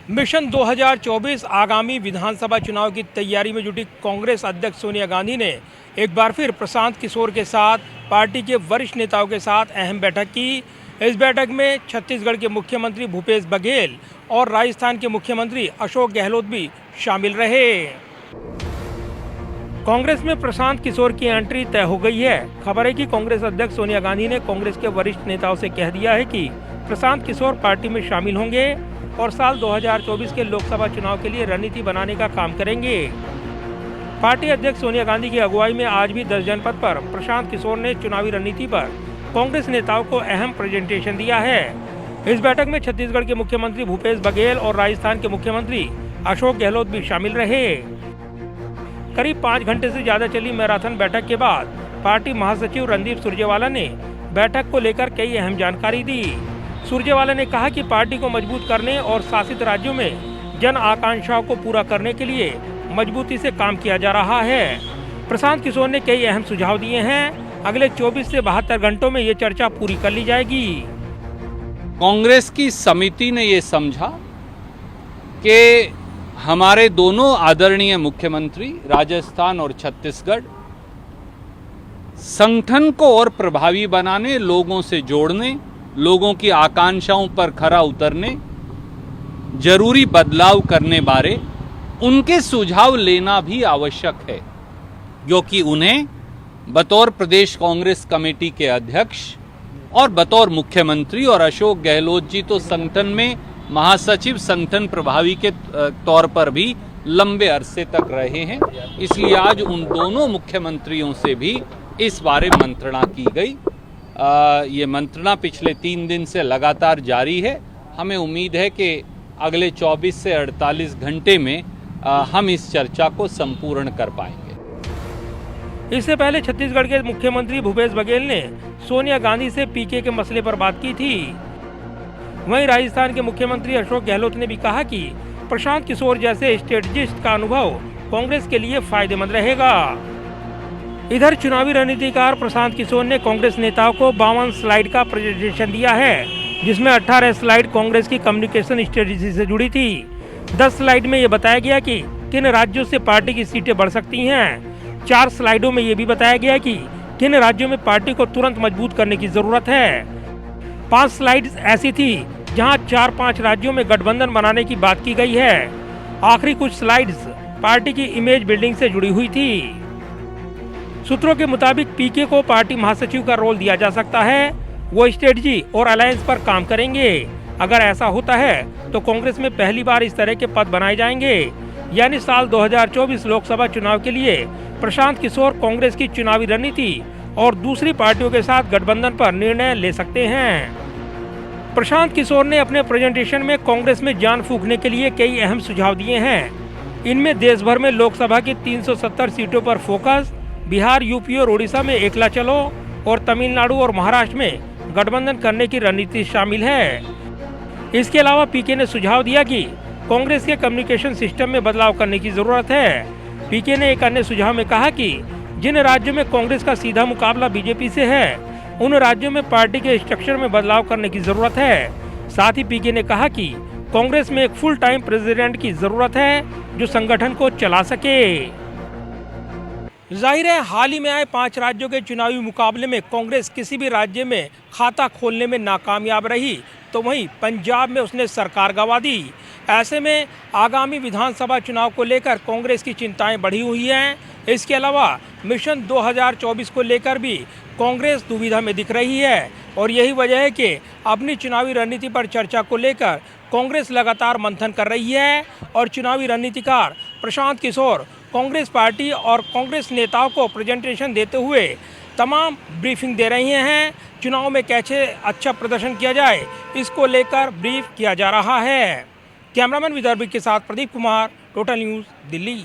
Mission 2024 आगामी विधानसभा चुनाव की तैयारी में जुटी कांग्रेस अध्यक्ष सोनिया गांधी ने एक बार फिर प्रशांत किशोर के साथ पार्टी के वरिष्ठ नेताओं के साथ अहम बैठक की। इस बैठक में छत्तीसगढ़ के मुख्यमंत्री भूपेश बघेल और राजस्थान के मुख्यमंत्री अशोक गहलोत भी शामिल रहे। कांग्रेस में प्रशांत किशोर की एंट्री तय हो गई है। खबर है कि कांग्रेस अध्यक्ष सोनिया गांधी ने कांग्रेस के वरिष्ठ नेताओं से कह दिया है कि प्रशांत किशोर पार्टी में शामिल होंगे और साल 2024 के लोकसभा चुनाव के लिए रणनीति बनाने का काम करेंगे। पार्टी अध्यक्ष सोनिया गांधी की अगुवाई में आज भी 10 जनपद पर प्रशांत किशोर ने चुनावी रणनीति पर कांग्रेस नेताओं को अहम प्रेजेंटेशन दिया है। इस बैठक में छत्तीसगढ़ के मुख्यमंत्री भूपेश बघेल और राजस्थान के मुख्यमंत्री अशोक गहलोत भी शामिल रहे। करीब 5 घंटे से ज्यादा चली मैराथन बैठक के बाद पार्टी महासचिव रणदीप सुरजेवाला ने बैठक को लेकर कई अहम जानकारी दी। सुरजेवाला ने कहा कि पार्टी को मजबूत करने और शासित राज्यों में जन आकांक्षाओं को पूरा करने के लिए मजबूती से काम किया जा रहा है। प्रशांत किशोर ने कई अहम सुझाव दिए हैं। अगले 24 से 72 घंटों में ये चर्चा पूरी कर ली जाएगी। कांग्रेस की समिति ने ये समझा कि हमारे दोनों आदरणीय मुख्यमंत्री राजस्थान और छत्तीसगढ़ संगठन को और प्रभावी बनाने, लोगों से जोड़ने, लोगों की आकांक्षाओं पर खरा उतरने, जरूरी बदलाव करने बारे उनके सुझाव लेना भी आवश्यक है, क्योंकि उन्हें बतौर प्रदेश कांग्रेस कमेटी के अध्यक्ष और बतौर मुख्यमंत्री, और अशोक गहलोत जी तो संगठन में महासचिव, संगठन प्रभावी के तौर पर भी लंबे अरसे तक रहे हैं। इसलिए आज उन दोनों मुख्यमंत्रियों से भी इस बारे मंत्रणा की गई। ये मंत्रणा पिछले 3 दिन से लगातार जारी है। हमें उम्मीद है कि अगले 24 से 48 घंटे में हम इस चर्चा को संपूर्ण कर पाएंगे। इससे पहले छत्तीसगढ़ के मुख्यमंत्री भूपेश बघेल ने सोनिया गांधी से पीके के मसले पर बात की थी। वहीं राजस्थान के मुख्यमंत्री अशोक गहलोत ने भी कहा कि प्रशांत किशोर जैसे स्ट्रेटजिस्ट का अनुभव कांग्रेस के लिए फायदेमंद रहेगा। इधर चुनावी रणनीतिकार प्रशांत किशोर ने कांग्रेस नेताओं को 52 स्लाइड का प्रेजेंटेशन दिया है, जिसमें 18 स्लाइड कांग्रेस की कम्युनिकेशन स्ट्रेटेजी से जुड़ी थी। 10 स्लाइड में ये बताया गया कि किन राज्यों से पार्टी की सीटें बढ़ सकती हैं। 4 स्लाइडों में ये भी बताया गया कि किन राज्यों में पार्टी को तुरंत मजबूत करने की जरूरत है। 5 स्लाइड्स ऐसी थी जहां 4-5 राज्यों में गठबंधन बनाने की बात की गई है। आखिरी कुछ स्लाइड्स पार्टी की इमेज बिल्डिंग से जुड़ी हुई थी। सूत्रों के मुताबिक पीके को पार्टी महासचिव का रोल दिया जा सकता है। वो स्ट्रेटजी और अलायंस पर काम करेंगे। अगर ऐसा होता है तो कांग्रेस में पहली बार इस तरह के पद बनाए जाएंगे, यानी साल 2024 लोकसभा चुनाव के लिए प्रशांत किशोर कांग्रेस की चुनावी रणनीति और दूसरी पार्टियों के साथ गठबंधन पर निर्णय ले सकते हैं। प्रशांत किशोर ने अपने प्रेजेंटेशन में कांग्रेस में जान फूंकने के लिए कई अहम सुझाव दिए हैं। इनमें देश भर में लोकसभा की 370 सीटों पर फोकस, बिहार, यूपी और उड़ीसा में एकला चलो और तमिलनाडु और महाराष्ट्र में गठबंधन करने की रणनीति शामिल है। इसके अलावा पीके ने सुझाव दिया कि कांग्रेस के कम्युनिकेशन सिस्टम में बदलाव करने की जरूरत है। पीके ने एक अन्य सुझाव में कहा कि जिन राज्यों में कांग्रेस का सीधा मुकाबला बीजेपी से है, उन राज्यों में पार्टी के स्ट्रक्चर में बदलाव करने की जरूरत है। साथ ही पीके ने कहा कि कांग्रेस में एक फुल टाइम प्रेसिडेंट की जरूरत है जो संगठन को चला सके। जाहिर है, हाल ही में आए 5 राज्यों के चुनावी मुकाबले में कांग्रेस किसी भी राज्य में खाता खोलने में नाकामयाब रही, तो वहीं पंजाब में उसने सरकार गंवा दी। ऐसे में आगामी विधानसभा चुनाव को लेकर कांग्रेस की चिंताएं बढ़ी हुई हैं। इसके अलावा मिशन 2024 को लेकर भी कांग्रेस दुविधा में दिख रही है और यही वजह है कि अपनी चुनावी रणनीति पर चर्चा को लेकर कांग्रेस लगातार मंथन कर रही है और चुनावी रणनीतिकार प्रशांत किशोर कांग्रेस पार्टी और कांग्रेस नेताओं को प्रेजेंटेशन देते हुए तमाम ब्रीफिंग दे रहे हैं। चुनाव में कैसे अच्छा प्रदर्शन किया जाए, इसको लेकर ब्रीफ किया जा रहा है। कैमरामैन विदर्भ के साथ प्रदीप कुमार, टोटल न्यूज़, दिल्ली।